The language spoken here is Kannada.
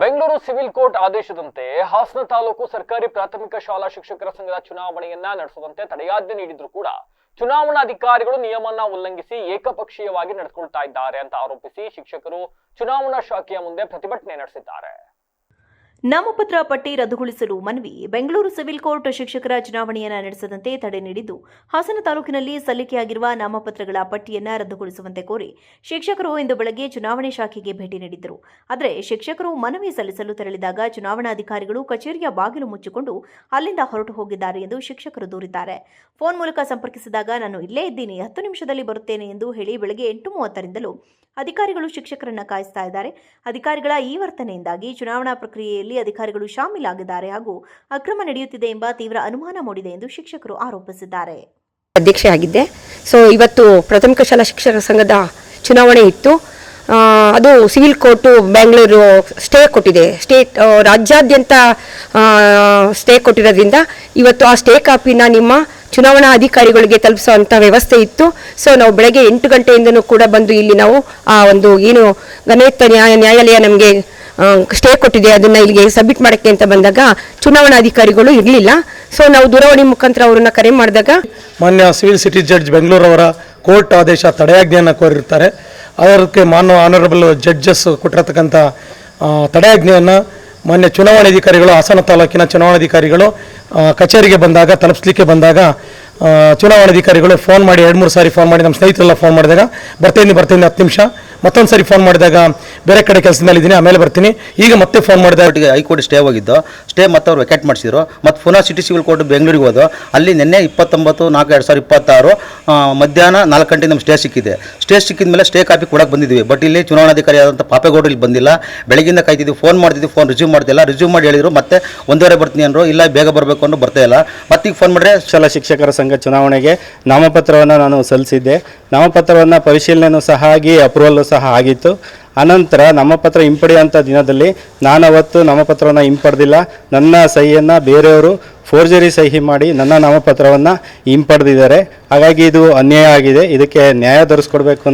ಬೆಂಗಳೂರು ಸಿವಿಲ್ ಕೋರ್ಟ್ ಆದೇಶದಂತೆ ಹಾಸನ ತಾಲೂಕು ಸರ್ಕಾರಿ ಪ್ರಾಥಮಿಕ ಶಾಲಾ ಶಿಕ್ಷಕರ ಸಂಘದ ಚುನಾವಣೆಯನ್ನ ನಡೆಸುವಂತೆ ತಡೆಯಾಜ್ಞೆ ನೀಡಿದ್ರು ಕೂಡ ಚುನಾವಣಾಧಿಕಾರಿಗಳು ನಿಯಮವನ್ನ ಉಲ್ಲಂಘಿಸಿ ಏಕಪಕ್ಷೀಯವಾಗಿ ನಡೆದುಕೊಳ್ತಾ ಇದ್ದಾರೆ ಅಂತ ಆರೋಪಿಸಿ ಶಿಕ್ಷಕರು ಚುನಾವಣಾ ಶಾಖೆಯ ಮುಂದೆ ಪ್ರತಿಭಟನೆ ನಡೆಸಿದ್ದಾರೆ. ನಾಮಪತ್ರ ಪಟ್ಟಿ ರದ್ದುಗೊಳಿಸಲು ಮನವಿ. ಬೆಂಗಳೂರು ಸಿವಿಲ್ ಕೋರ್ಟ್ ಶಿಕ್ಷಕರ ಚುನಾವಣೆಯನ್ನು ನಡೆಸದಂತೆ ತಡೆ ನೀಡಿದ್ದು, ಹಾಸನ ತಾಲೂಕಿನಲ್ಲಿ ಸಲ್ಲಿಕೆಯಾಗಿರುವ ನಾಮಪತ್ರಗಳ ಪಟ್ಟಿಯನ್ನು ರದ್ದುಗೊಳಿಸುವಂತೆ ಕೋರಿ ಶಿಕ್ಷಕರು ಇಂದು ಬೆಳಗ್ಗೆ ಚುನಾವಣೆ ಶಾಖೆಗೆ ಭೇಟಿ ನೀಡಿದ್ದರು. ಆದರೆ ಶಿಕ್ಷಕರು ಮನವಿ ಸಲ್ಲಿಸಲು ತೆರಳಿದಾಗ ಚುನಾವಣಾಧಿಕಾರಿಗಳು ಕಚೇರಿಯ ಬಾಗಿಲು ಮುಚ್ಚಿಕೊಂಡು ಅಲ್ಲಿಂದ ಹೊರಟು ಹೋಗಿದ್ದಾರೆ ಎಂದು ಶಿಕ್ಷಕರು ದೂರಿದ್ದಾರೆ. ಫೋನ್ ಮೂಲಕ ಸಂಪರ್ಕಿಸಿದಾಗ ನಾನು ಇಲ್ಲೇ ಇದ್ದೀನಿ, 10 ನಿಮಿಷದಲ್ಲಿ ಬರುತ್ತೇನೆ ಎಂದು ಹೇಳಿ ಬೆಳಗ್ಗೆ 8:30ರಿಂದಲೂ ಅಧಿಕಾರಿಗಳು ಶಿಕ್ಷಕರನ್ನ ಕಾಯಿಸ್ತಾ ಇದ್ದಾರೆ. ಅಧಿಕಾರಿಗಳ ಈ ವರ್ತನೆಯಿಂದಾಗಿ ಚುನಾವಣಾ ಪ್ರಕ್ರಿಯೆಯಲ್ಲಿ ಅಧಿಕಾರಿಗಳು ಶಾಮೀಲಾಗಿದ್ದಾರೆ ಹಾಗೂ ಅಕ್ರಮ ನಡೆಯುತ್ತಿದೆ ಎಂಬ ತೀವ್ರ ಅನುಮಾನ ಮೂಡಿದೆ ಎಂದು ಶಿಕ್ಷಕರು ಆರೋಪಿಸಿದ್ದಾರೆ. ಅಧ್ಯಕ್ಷೆ ಆಗಿದ್ದೆ. ಇವತ್ತು ಪ್ರಾಥಮಿಕ ಶಾಲಾ ಶಿಕ್ಷಕರ ಸಂಘದ ಚುನಾವಣೆ ಇತ್ತು. ಅದು ಸಿವಿಲ್ ಕೋರ್ಟು ಬೆಂಗಳೂರು ಸ್ಟೇ ಕೊಟ್ಟಿದೆ. ರಾಜ್ಯಾದ್ಯಂತ ಸ್ಟೇ ಕೊಟ್ಟಿರೋದ್ರಿಂದ ಇವತ್ತು ಆ ಸ್ಟೇ ಕಾಪಿನ ನಿಮ್ಮ ಚುನಾವಣಾ ಅಧಿಕಾರಿಗಳಿಗೆ ತಲುಪಿಸುವಂಥ ವ್ಯವಸ್ಥೆ ಇತ್ತು. ನಾವು ಬೆಳಗ್ಗೆ 8 ಗಂಟೆಯಿಂದನೂ ಕೂಡ ಬಂದು ಇಲ್ಲಿ ನಾವು ಆ ಒಂದು ಏನು ಘನಯುಕ್ತ ನ್ಯಾಯಾಲಯ ನಮಗೆ ಸ್ಟೇ ಕೊಟ್ಟಿದೆ ಅದನ್ನು ಇಲ್ಲಿಗೆ ಸಬ್ಮಿಟ್ ಮಾಡೋಕ್ಕೆ ಅಂತ ಬಂದಾಗ ಚುನಾವಣಾಧಿಕಾರಿಗಳು ಇರಲಿಲ್ಲ. ನಾವು ದೂರವಾಣಿ ಮುಖಾಂತರ ಅವರನ್ನು ಕರೆ ಮಾಡಿದಾಗ ಮಾನ್ಯ ಸಿವಿಲ್ ಸಿಟಿ ಜಡ್ಜ್ ಬೆಂಗಳೂರವರ ಕೋರ್ಟ್ ಆದೇಶ ತಡೆಯಾಜ್ಞೆಯನ್ನು ಕೋರಿರ್ತಾರೆ. ಅದಕ್ಕೆ ಮಾನ್ಯ ಆನರಬಲ್ ಜಡ್ಜಸ್ ಕೊಟ್ಟಿರತಕ್ಕಂಥ ತಡೆಯಾಜ್ಞೆಯನ್ನು ಮಾನ್ಯ ಚುನಾವಣಾಧಿಕಾರಿಗಳು ಹಾಸನ ತಾಲೂಕಿನ ಚುನಾವಣಾಧಿಕಾರಿಗಳು ಕಚೇರಿಗೆ ಬಂದಾಗ ತಲುಪಿಸ್ಲಿಕ್ಕೆ ಬಂದಾಗ ಚುನಾವಣಾಧಿಕಾರಿಗಳು ಫೋನ್ ಮಾಡಿ 2-3 ಸಾರಿ ಫೋನ್ ಮಾಡಿ ನಮ್ಮ ಸ್ನೇಹಿತರೆಲ್ಲ ಫೋನ್ ಮಾಡಿದಾಗ ಬರ್ತೀನಿ 10 ನಿಮಿಷ, ಮತ್ತೊಂದು ಸಾರಿ ಫೋನ್ ಮಾಡಿದಾಗ ಬೇರೆ ಕಡೆ ಕೆಲಸದ ಮೇಲೆ ಇದ್ದೀನಿ ಆಮೇಲೆ ಬರ್ತೀನಿ, ಈಗ ಮತ್ತೆ ಫೋನ್ ಮಾಡಿದಾಗ ಹೈಕೋರ್ಟ್ ಸ್ಟೇ ಹೋಗಿದ್ದು, ಸ್ಟೇ ಮತ್ತೆ ಅವ್ರು ವೆಕೆಟ್ ಮಾಡಿಸಿದ್ರು. ಮತ್ತು ಪುನಃ ಸಿಟಿ ಸಿವಿಲ್ ಕೋರ್ಟ್ ಬೆಂಗಳೂರಿಗೆ ಹೋದು ಅಲ್ಲಿ ನಿನ್ನೆ 29/4/2026 ಮಧ್ಯಾಹ್ನ 4 ಗಂಟೆ ನಮ್ಗೆ ಸ್ಟೇ ಸಿಕ್ಕಿದೆ. ಸ್ಟೇ ಸಿಕ್ಕಿದ ಮೇಲೆ ಸ್ಟೇ ಕಾಪಿ ಕೊಡಕ್ಕೆ ಬಂದಿದ್ವಿ. ಬಟ್ ಇಲ್ಲಿ ಚುನಾವಣಾಧಿಕಾರಿ ಆದಂಥ ಪಾಪೇಗೌಡರು ಇಲ್ಲಿ ಬಂದಿಲ್ಲ. ಬೆಳಗಿಂದ ಕಾಯ್ತಿದ್ವಿ, ಫೋನ್ ಮಾಡ್ತಿದ್ವಿ, ಫೋನ್ ರಿಸೀವ್ ಮಾಡ್ತಿಲ್ಲ. ರಿಸೀವ್ ಮಾಡಿ ಹೇಳಿದ್ರು ಮತ್ತೆ 1:30 ಬರ್ತೀನಿ ಅಂದರು. ಇಲ್ಲ ಬೇಗ ಬರಬೇಕು ಅಂದ್ರು ಬರ್ತಾ ಇಲ್ಲ. ಮತ್ತೆ ಈಗ ಫೋನ್ ಮಾಡಿದ್ರೆ ಶಾಲಾ ಶಿಕ್ಷಕರ ಸಂಘ ಚುನಾವಣೆಗೆ ನಾಮಪತ್ರವನ್ನು ನಾನು ಸಲ್ಲಿಸಿದ್ದೆ. ನಾಮಪತ್ರವನ್ನು ಪರಿಶೀಲನೆಯೂ ಸಹ ಆಗಿ ಅಪ್ರೂವಲ್ಲು ಸಹ ಆಗಿತ್ತು. ಅನಂತರ ನಾಮಪತ್ರ ಹಿಂಪಡೆಯುವಂಥ ದಿನದಲ್ಲಿ ನಾನು ಅವತ್ತು ನಾಮಪತ್ರವನ್ನು ಹಿಂಪಡೆದಿಲ್ಲ. ನನ್ನ ಸಹಿಯನ್ನು ಬೇರೆಯವರು ಫೋರ್ಜರಿ ಸಹಿ ಮಾಡಿ ನನ್ನ ನಾಮಪತ್ರವನ್ನು ಹಿಂಪಡೆದಿದ್ದಾರೆ. ಹಾಗಾಗಿ ಇದು ಅನ್ಯಾಯ ಆಗಿದೆ. ಇದಕ್ಕೆ ನ್ಯಾಯ ದೊರಕಿಸ್ಕೊಡ್ಬೇಕು.